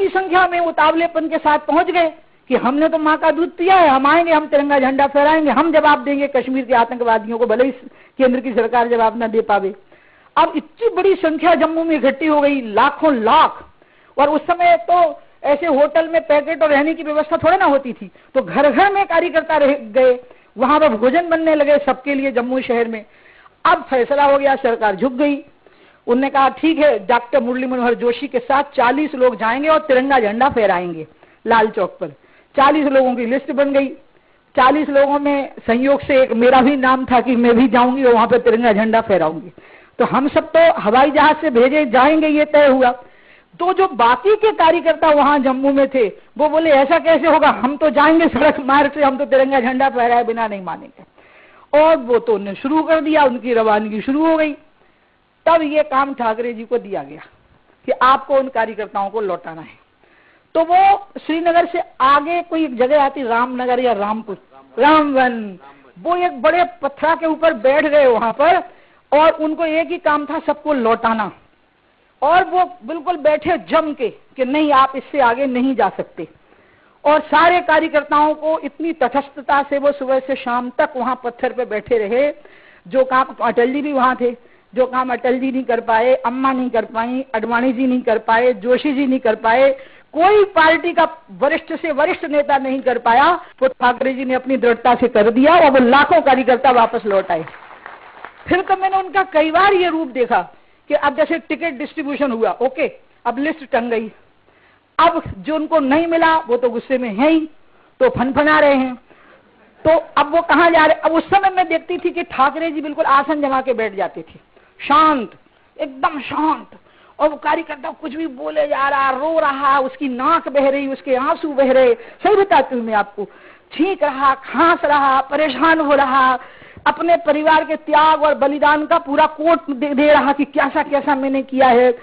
की संख्या में उतावलेपन के साथ पहुंच गए कि हमने तो माँ का दूध पिया है, हम आएंगे, हम तिरंगा झंडा फहराएंगे, हम जवाब देंगे कश्मीर के आतंकवादियों को, भले ही केंद्र की सरकार जवाब न दे पावे। अब इतनी बड़ी संख्या जम्मू में इकट्ठी हो गई, लाखों लाख। और उस समय तो ऐसे होटल में पैकेट और रहने की व्यवस्था थोड़ा ना होती थी, तो घर घर में कार्यकर्ता रह गए, वहां पर भोजन बनने लगे सबके लिए जम्मू शहर में। अब फैसला हो गया, सरकार झुक गई। उन्होंने कहा ठीक है, डॉक्टर मुरली मनोहर जोशी के साथ 40 लोग जाएंगे और तिरंगा झंडा फहराएंगे लाल चौक पर। 40 लोगों की लिस्ट बन गई। 40 लोगों में संयोग से एक मेरा भी नाम था कि मैं भी जाऊंगी और वहां पर तिरंगा झंडा फहराऊंगी। तो हम सब तो हवाई जहाज से भेजे जाएंगे, ये तय हुआ। तो जो बाकी के कार्यकर्ता वहां जम्मू में थे वो बोले ऐसा कैसे होगा, हम तो जाएंगे सड़क मार्ग से, हम तो तिरंगा झंडा फहराए बिना नहीं मानेंगे। और वो तो उन्हें शुरू कर दिया, उनकी रवानगी शुरू हो गई। तब ये काम ठाकरे जी को दिया गया कि आपको उन कार्यकर्ताओं को लौटाना है। तो वो श्रीनगर से आगे कोई एक जगह आती, रामनगर या रामपुर, रामवन, वो एक बड़े पत्थर के ऊपर बैठ गए वहां पर, और उनको एक ही काम था सबको लौटाना। और वो बिल्कुल बैठे जम के कि नहीं, आप इससे आगे नहीं जा सकते। और सारे कार्यकर्ताओं को इतनी तटस्थता से वो सुबह से शाम तक वहां पत्थर पे बैठे रहे। जो काम अटल जी भी वहां थे, जो काम अटल जी नहीं कर पाए, अम्मा नहीं कर पाई, अडवाणी जी नहीं कर पाए, जोशी जी नहीं कर पाए, कोई पार्टी का वरिष्ठ से वरिष्ठ नेता नहीं कर पाया, तो ठाकरे जी ने अपनी दृढ़ता से कर दिया और वो लाखों कार्यकर्ता वापस लौट आए। फिर तो मैंने उनका कई बार ये रूप देखा कि अब जैसे टिकट डिस्ट्रीब्यूशन हुआ, ओके, अब लिस्ट टंग गई। अब जो उनको नहीं मिला वो तो गुस्से में है ही, तो फनफना रहे हैं। तो अब वो कहां जा रहे। अब उस समय मैं देखती थी कि ठाकरे जी बिल्कुल आसन जमा के बैठ जाते थे, शांत, एकदम शांत। और वो कार्यकर्ता कुछ भी बोले जा रहा, रो रहा, उसकी नाक बह रही, उसके आंसू बह रहे, सही बताती हूँ मैं आपको, छींक रहा, खांस रहा, परेशान हो रहा, अपने परिवार के त्याग और बलिदान का पूरा कोट दे रहा कि कैसा कैसा मैंने किया है।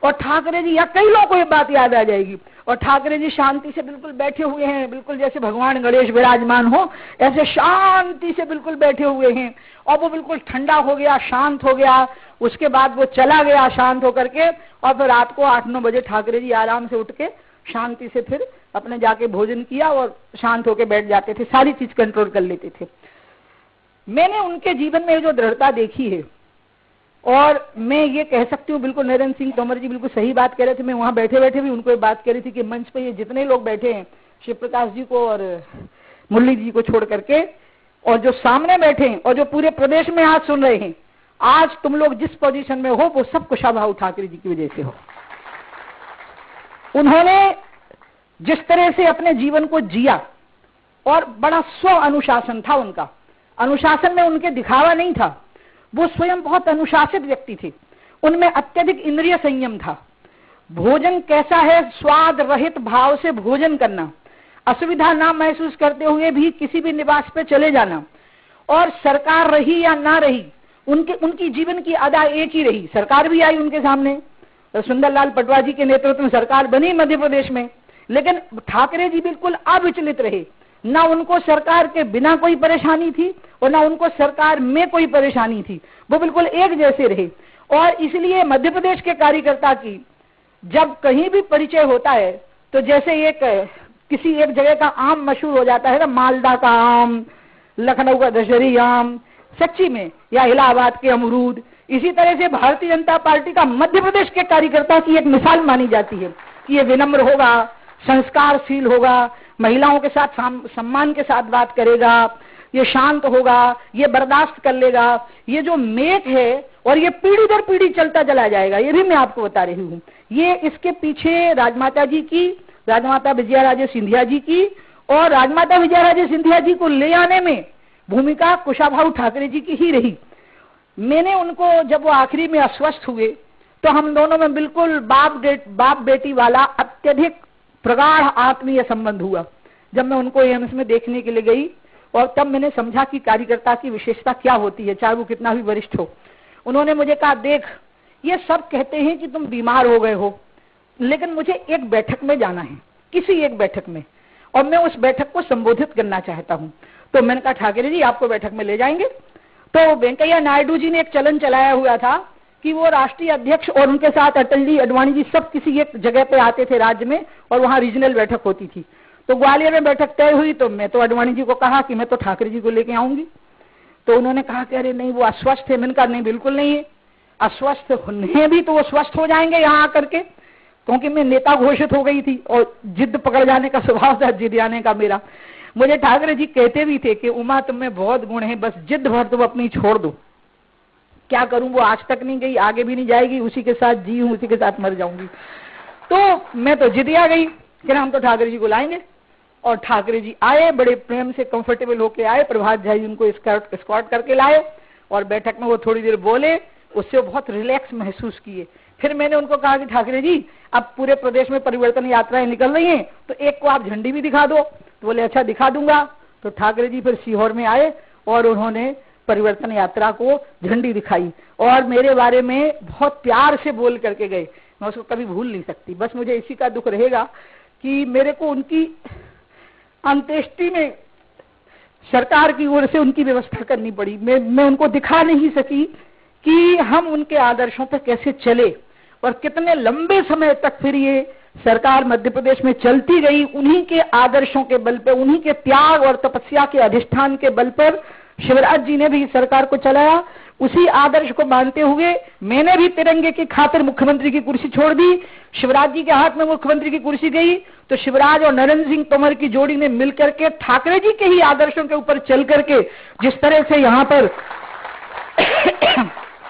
और ठाकरे जी, या कई लोगों को ये बात याद आ जाएगी, और ठाकरे जी शांति से बिल्कुल बैठे हुए हैं, बिल्कुल जैसे भगवान गणेश विराजमान हो ऐसे शांति से बिल्कुल बैठे हुए हैं। और वो बिल्कुल ठंडा हो गया, शांत हो गया। उसके बाद वो चला गया शांत होकर के, और फिर रात को 8-9 बजे ठाकरे जी आराम से उठ के शांति से फिर अपने जाके भोजन किया और शांत होकर बैठ जाते थे, सारी चीज कंट्रोल कर लेते थे। मैंने उनके जीवन में जो दृढ़ता देखी है, और मैं ये कह सकती हूँ, बिल्कुल नरेंद्र सिंह तोमर जी बिल्कुल सही बात कह रहे थे। मैं वहां बैठे बैठे भी उनको ये बात कह रही थी कि मंच पे ये जितने लोग बैठे हैं, शिव प्रकाश जी को और मुरली जी को छोड़ करके, और जो सामने बैठे हैं और जो पूरे प्रदेश में आज सुन रहे हैं, आज तुम लोग जिस पोजीशन में हो वो सब कुशाभाऊ ठाकरे जी की वजह से हो। उन्होंने जिस तरह से अपने जीवन को जिया, और बड़ा स्व अनुशासन था उनका। अनुशासन में उनके दिखावा नहीं था, वो स्वयं बहुत अनुशासित व्यक्ति थे। उनमें अत्यधिक इंद्रिय संयम था। भोजन कैसा है, स्वाद रहित भाव से भोजन करना, असुविधा ना महसूस करते हुए भी किसी भी निवास पे चले जाना, और सरकार रही या ना रही, उनकी जीवन की अदा एक ही रही। सरकार भी आई उनके सामने, सुंदरलाल पटवा जी के नेतृत्व में सरकार बनी मध्य प्रदेश में, लेकिन ठाकरे जी बिल्कुल अविचलित रहे। ना उनको सरकार के बिना कोई परेशानी थी और ना उनको सरकार में कोई परेशानी थी, वो बिल्कुल एक जैसे रहे। और इसलिए मध्य प्रदेश के कार्यकर्ता की जब कहीं भी परिचय होता है, तो जैसे एक किसी एक जगह का आम मशहूर हो जाता है ना, मालदा का आम, लखनऊ का दशहरी आम, सच्ची में, या इलाहाबाद के अमरूद, इसी तरह से भारतीय जनता पार्टी का मध्य प्रदेश के कार्यकर्ता की एक मिसाल मानी जाती है कि ये विनम्र होगा, संस्कारशील होगा, महिलाओं के साथ सम्मान के साथ बात करेगा, ये शांत होगा, ये बर्दाश्त कर लेगा। ये जो मेक है, और ये पीढ़ी दर पीढ़ी चलता चला जाएगा, ये भी मैं आपको बता रही हूँ। ये इसके पीछे राजमाता जी की, राजमाता विजयाराजे सिंधिया जी की, और राजमाता विजयाराजे सिंधिया जी को ले आने में भूमिका कुशाभाऊ ठाकरे जी की ही रही। मैंने उनको, जब वो आखिरी में अस्वस्थ हुए, तो हम दोनों में बिल्कुल बाप बेटी वाला अत्यधिक प्रगाढ़ आत्मीय संबंध हुआ। जब मैं उनको एम्स में देखने के लिए गई, और तब मैंने समझा कि कार्यकर्ता की विशेषता क्या होती है, चाहे वो कितना भी वरिष्ठ हो। उन्होंने मुझे कहा, देख, ये सब कहते हैं कि तुम बीमार हो गए हो, लेकिन मुझे एक बैठक में जाना है, किसी एक बैठक में, और मैं उस बैठक को संबोधित करना चाहता हूँ। तो मैंने कहा, ठाकरे जी आपको बैठक में ले जाएंगे। तो वेंकैया नायडू जी ने एक चलन चलाया हुआ था कि वो राष्ट्रीय अध्यक्ष और उनके साथ अटल जी, अडवाणी जी सब किसी एक जगह पे आते थे राज्य में, और वहां रीजनल बैठक होती थी। तो ग्वालियर में बैठक तय हुई, तो मैं तो अडवाणी जी को कहा कि मैं तो ठाकरे जी को लेके आऊंगी। तो उन्होंने कहा कि अरे नहीं, वो अस्वस्थ है। मैंने कहा नहीं, बिल्कुल नहीं है, अस्वस्थ होने भी तो वो स्वस्थ हो जाएंगे यहाँ आकर के, क्योंकि मैं नेता घोषित हो गई थी और जिद पकड़ जाने का स्वभाव था, जिद आने का मेरा। मुझे ठाकरे जी कहते भी थे कि उमा तुम में बहुत गुण है, बस जिद भर तुम अपनी छोड़ दो। क्या करूं, वो आज तक नहीं गई, आगे भी नहीं जाएगी, उसी के साथ जी हूं, उसी के साथ मर जाऊंगी। तो मैं तो जिद आ गई कि हम तो ठाकरे जी को लाएंगे। और ठाकरे जी आए, बड़े प्रेम से कंफर्टेबल होके आए, प्रभात झा जी उनको एस्कॉर्ट करके लाए, और बैठक में वो थोड़ी देर बोले, उससे वो बहुत रिलैक्स महसूस किए। फिर मैंने उनको कहा कि ठाकरे जी अब पूरे प्रदेश में परिवर्तन यात्राएं निकल रही हैं, तो एक को आप झंडी भी दिखा दो। तो बोले अच्छा दिखा दूंगा। तो ठाकरे जी फिर सीहोर में आए और उन्होंने परिवर्तन यात्रा को झंडी दिखाई, और मेरे बारे में बहुत प्यार से बोल करके गए। मैं उसको कभी भूल नहीं सकती। बस मुझे इसी का दुख रहेगा कि मेरे को उनकी अंत्येष्टि में सरकार की ओर से उनकी व्यवस्था करनी पड़ी। मैं उनको दिखा नहीं सकी कि हम उनके आदर्शों पर कैसे चले, और कितने लंबे समय तक फिर ये सरकार मध्य प्रदेश में चलती गई। उन्हीं के आदर्शों के बल पर, उन्हीं के त्याग और तपस्या के अधिष्ठान के बल पर शिवराज जी ने भी सरकार को चलाया। उसी आदर्श को मानते हुए मैंने भी तिरंगे की खातिर मुख्यमंत्री की कुर्सी छोड़ दी। शिवराज जी के हाथ में मुख्यमंत्री की कुर्सी गई, तो शिवराज और नरेंद्र सिंह तोमर की जोड़ी ने मिलकर के ठाकरे जी के ही आदर्शों के ऊपर चल करके जिस तरह से यहाँ पर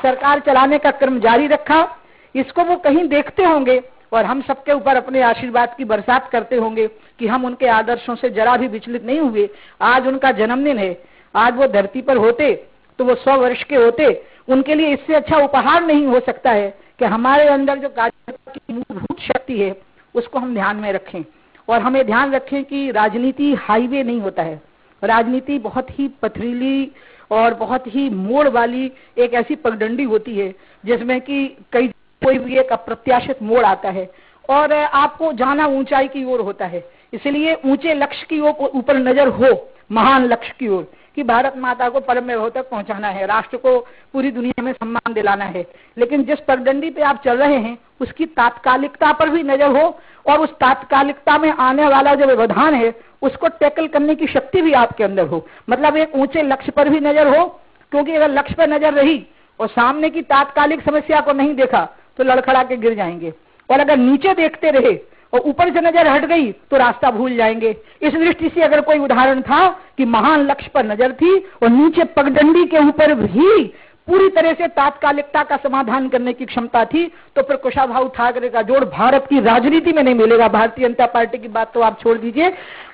सरकार चलाने का क्रम जारी रखा, इसको वो कहीं देखते होंगे और हम सबके ऊपर अपने आशीर्वाद की बरसात करते होंगे कि हम उनके आदर्शों से जरा भी विचलित नहीं हुए। आज उनका जन्मदिन है, आज वो धरती पर होते तो वो 100 वर्ष के होते। उनके लिए इससे अच्छा उपहार नहीं हो सकता है कि हमारे अंदर जो कार्यकर्ता की मूलभूत शक्ति है उसको हम ध्यान में रखें, और हमें ध्यान रखें कि राजनीति हाईवे नहीं होता है। राजनीति बहुत ही पथरीली और बहुत ही मोड़ वाली एक ऐसी पगडंडी होती है जिसमें कि कोई भी एक अप्रत्याशित मोड़ आता है और आपको जाना ऊंचाई की ओर होता है। इसलिए ऊंचे लक्ष्य की ओर ऊपर नजर हो, महान लक्ष्य की ओर, कि भारत माता को परम वैभव तक पहुंचाना है, राष्ट्र को पूरी दुनिया में सम्मान दिलाना है। लेकिन जिस पगडंडी पे आप चल रहे हैं उसकी तात्कालिकता पर भी नजर हो, और उस तात्कालिकता में आने वाला जो व्यवधान है उसको टैकल करने की शक्ति भी आपके अंदर हो। मतलब एक ऊंचे लक्ष्य पर भी नजर हो, क्योंकि अगर लक्ष्य पर नजर रही और सामने की तात्कालिक समस्या को नहीं देखा तो लड़खड़ा के गिर जाएंगे, और अगर नीचे देखते रहे और ऊपर से नजर हट गई तो रास्ता भूल जाएंगे। इस दृष्टि से अगर कोई उदाहरण था कि महान लक्ष्य पर नजर थी और नीचे पगडंडी के ऊपर भी पूरी तरह से तात्कालिकता का समाधान करने की क्षमता थी, तो फिर कुशाभाऊ ठाकरे का जोड़ भारत की राजनीति में नहीं मिलेगा। भारतीय जनता पार्टी की बात तो आप छोड़ दीजिए,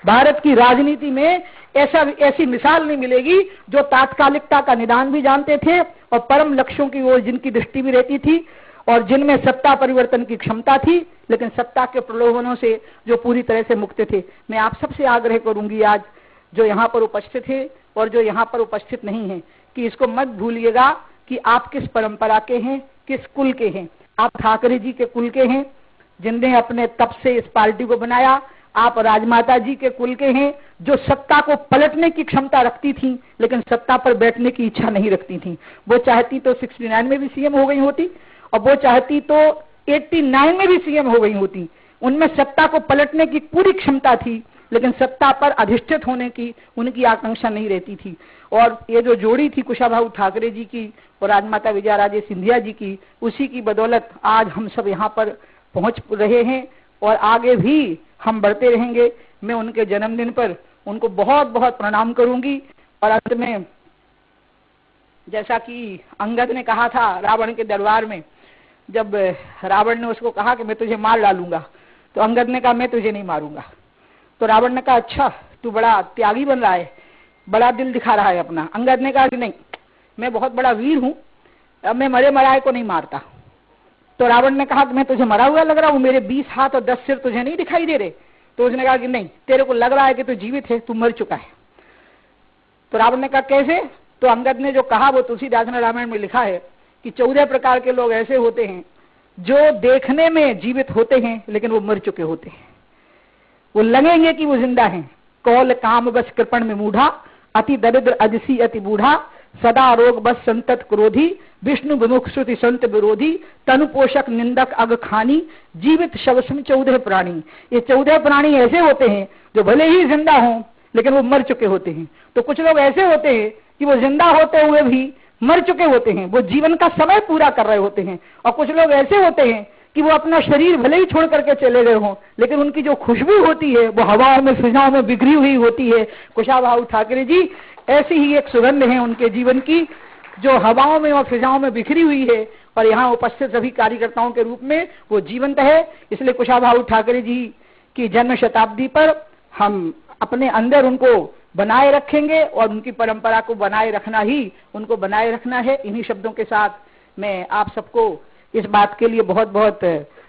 भारत की राजनीति में ऐसी मिसाल नहीं मिलेगी जो तात्कालिकता का निदान भी जानते थे और परम लक्ष्यों की ओर जिनकी दृष्टि भी रहती थी, और जिनमें सत्ता परिवर्तन की क्षमता थी, लेकिन सत्ता के प्रलोभनों से जो पूरी तरह से मुक्त थे। मैं आप सबसे आग्रह करूंगी, आज जो यहाँ पर उपस्थित है और जो यहाँ पर उपस्थित नहीं है, कि इसको मत भूलिएगा कि आप किस परंपरा के हैं, किस कुल के हैं। आप ठाकरे जी के कुल के हैं जिनने अपने तप से इस पार्टी को बनाया। आप राजमाता जी के कुल के हैं जो सत्ता को पलटने की क्षमता रखती थी लेकिन सत्ता पर बैठने की इच्छा नहीं रखती थी। वो चाहती तो 69 में भी सीएम हो गई होती, और वो चाहती तो 89 में भी सीएम हो गई होती। उनमें सत्ता को पलटने की पूरी क्षमता थी, लेकिन सत्ता पर अधिष्ठित होने की उनकी आकांक्षा नहीं रहती थी। और ये जो जोड़ी थी कुशाभाऊ ठाकरे जी की और राजमाता विजयाराजे सिंधिया जी की, उसी की बदौलत आज हम सब यहाँ पर पहुंच रहे हैं और आगे भी हम बढ़ते रहेंगे। मैं उनके जन्मदिन पर उनको बहुत बहुत प्रणाम करूंगी। और अंत में जैसा कि अंगद ने कहा था रावण के दरबार में, जब रावण ने उसको कहा कि मैं तुझे मार डालूंगा, तो अंगद ने कहा मैं तुझे नहीं मारूंगा। तो रावण ने कहा अच्छा तू बड़ा त्यागी बन रहा है, बड़ा दिल दिखा रहा है अपना। अंगद ने कहा कि नहीं, मैं बहुत बड़ा वीर हूं, अब मैं मरे मराए को नहीं मारता। तो रावण ने कहा कि मैं तुझे मरा हुआ लग रहा हूं, मेरे 20 हाथ और 10 सिर तुझे नहीं दिखाई दे रहे। तो उसने कहा कि नहीं, तेरे को लग रहा है कि तू जीवित है, तू मर चुका है। तो रावण ने कहा कैसे? तो अंगद ने जो कहा वो तुलसीदास ने रामायण में लिखा है कि 14 प्रकार के लोग ऐसे होते हैं जो देखने में जीवित होते हैं लेकिन वो मर चुके होते हैं। वो लगेंगे कि वो जिंदा हैं। कौल काम बस कृपण में मूढ़ा, अति दरिद्र अजसी अति बूढ़ा, सदा रोग बस संतत क्रोधी, विष्णु विमुख श्रुति संत विरोधी, तनु पोषक निंदक अग खानी, जीवित शवसम 14 प्राणी। ये 14 प्राणी ऐसे होते हैं जो भले ही जिंदा हों लेकिन वो मर चुके होते हैं। तो कुछ लोग ऐसे होते हैं कि वो जिंदा होते हुए भी मर चुके होते हैं, वो जीवन का समय पूरा कर रहे होते हैं। और कुछ लोग ऐसे होते हैं कि वो अपना शरीर भले ही छोड़ करके चले गए हों लेकिन उनकी जो खुशबू होती है वो हवाओं में फिजाओं में बिखरी हुई होती है। कुशाभाऊ ठाकरे जी ऐसी ही एक सुगंध है उनके जीवन की जो हवाओं में और फिजाओं में बिखरी हुई है और यहाँ उपस्थित सभी कार्यकर्ताओं के रूप में वो जीवंत है। इसलिए कुशाभाऊ ठाकरे जी की जन्म शताब्दी पर हम अपने अंदर उनको बनाए रखेंगे और उनकी परंपरा को बनाए रखना ही उनको बनाए रखना है। इन्हीं शब्दों के साथ मैं आप सबको इस बात के लिए बहुत बहुत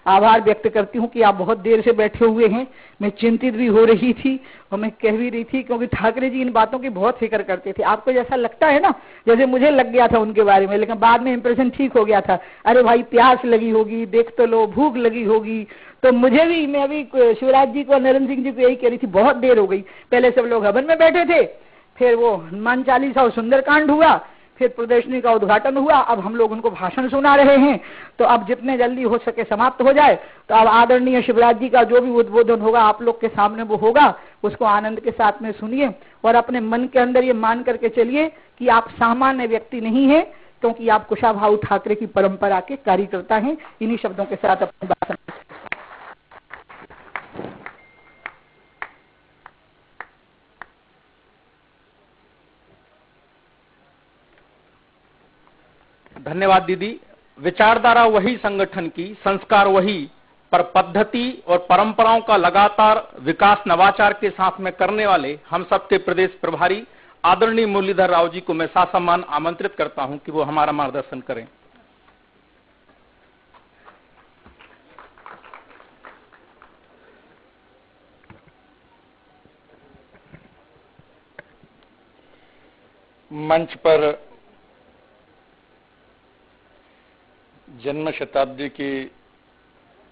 आभार व्यक्त करती हूँ कि आप बहुत देर से बैठे हुए हैं। मैं चिंतित भी हो रही थी और मैं कह भी रही थी क्योंकि ठाकरे जी इन बातों की बहुत फिक्र करते थे। आपको जैसा लगता है ना जैसे मुझे लग गया था उनके बारे में, लेकिन बाद में इंप्रेशन ठीक हो गया था। अरे भाई प्यास लगी होगी, देख तो लो, भूख लगी होगी। तो मुझे भी, मैं अभी शिवराज जी को, नरेंद्र सिंह जी को यही कह रही थी, बहुत देर हो गई। पहले सब लोग हवन में बैठे थे, फिर वो हनुमान चालीसा और सुंदरकांड हुआ, फिर प्रदर्शनी का उद्घाटन हुआ, अब हम लोग उनको भाषण सुना रहे हैं। तो अब जितने जल्दी हो सके समाप्त हो जाए। तो अब आदरणीय शिवराज जी का जो भी उद्बोधन होगा आप लोग के सामने वो होगा, उसको आनंद के साथ में सुनिए और अपने मन के अंदर ये मान करके चलिए कि आप सामान्य व्यक्ति नहीं है क्योंकि आप कुशाभाऊ ठाकरे की परंपरा के कार्यकर्ता हैं। इन्हीं शब्दों के साथ अपनी बात धन्यवाद दीदी। विचारधारा वही संगठन की, संस्कार वही, पर पद्धति और परंपराओं का लगातार विकास नवाचार के साथ में करने वाले हम सबके प्रदेश प्रभारी आदरणीय मुरलीधर राव जी को मैं ससम्मान आमंत्रित करता हूं कि वो हमारा मार्गदर्शन करें। मंच पर जन्म शताब्दी की,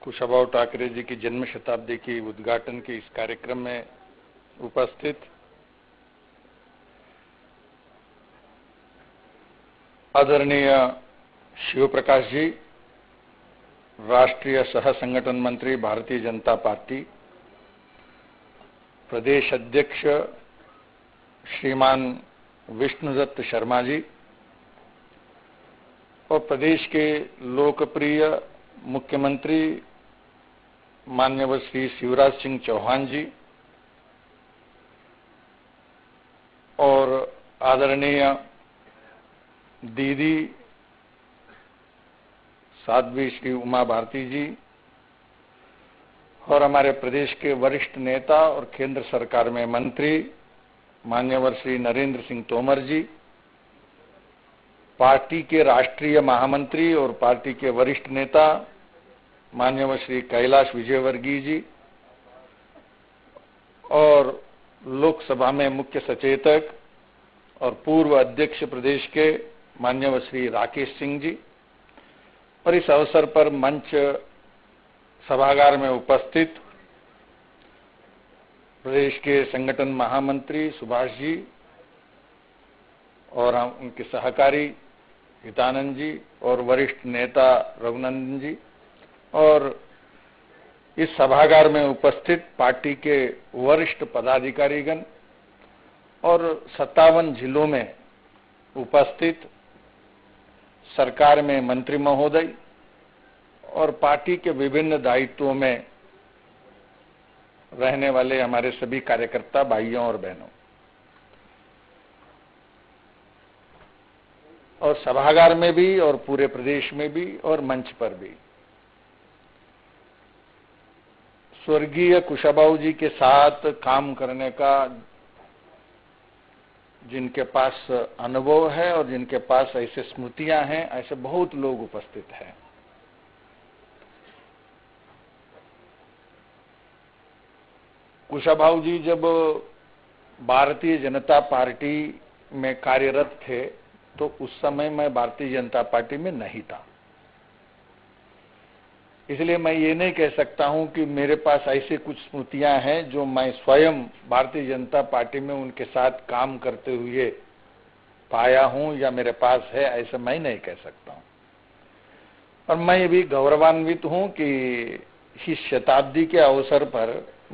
कुशाभाऊ ठाकरे जी की जन्म शताब्दी की उद्घाटन के इस कार्यक्रम में उपस्थित आदरणीय शिव प्रकाश जी, राष्ट्रीय सह संगठन मंत्री भारतीय जनता पार्टी, प्रदेश अध्यक्ष श्रीमान विष्णुदत्त शर्मा जी और प्रदेश के लोकप्रिय मुख्यमंत्री माननीय श्री शिवराज सिंह चौहान जी और आदरणीय दीदी साध्वी श्री उमा भारती जी और हमारे प्रदेश के वरिष्ठ नेता और केंद्र सरकार में मंत्री माननीय श्री नरेंद्र सिंह तोमर जी, पार्टी के राष्ट्रीय महामंत्री और पार्टी के वरिष्ठ नेता माननीय श्री कैलाश विजयवर्गीय जी और लोकसभा में मुख्य सचेतक और पूर्व अध्यक्ष प्रदेश के माननीय श्री राकेश सिंह जी और इस अवसर पर मंच सभागार में उपस्थित प्रदेश के संगठन महामंत्री सुभाष जी और हम उनके सहकारी हितानंद जी और वरिष्ठ नेता रघुनंदन जी और इस सभागार में उपस्थित पार्टी के वरिष्ठ पदाधिकारीगण और 57 जिलों में उपस्थित सरकार में मंत्री महोदय और पार्टी के विभिन्न दायित्वों में रहने वाले हमारे सभी कार्यकर्ता भाइयों और बहनों और सभागार में भी और पूरे प्रदेश में भी और मंच पर भी स्वर्गीय कुशाभाऊ जी के साथ काम करने का जिनके पास अनुभव है और जिनके पास ऐसे स्मृतियां हैं, ऐसे बहुत लोग उपस्थित हैं। कुशाभाऊ जी जब भारतीय जनता पार्टी में कार्यरत थे तो उस समय मैं भारतीय जनता पार्टी में नहीं था, इसलिए मैं ये नहीं कह सकता हूं कि मेरे पास ऐसे कुछ स्मृतियां हैं जो मैं स्वयं भारतीय जनता पार्टी में उनके साथ काम करते हुए पाया हूं या मेरे पास है, ऐसा मैं नहीं कह सकता हूं। और मैं भी गौरवान्वित हूं कि इस शताब्दी के अवसर पर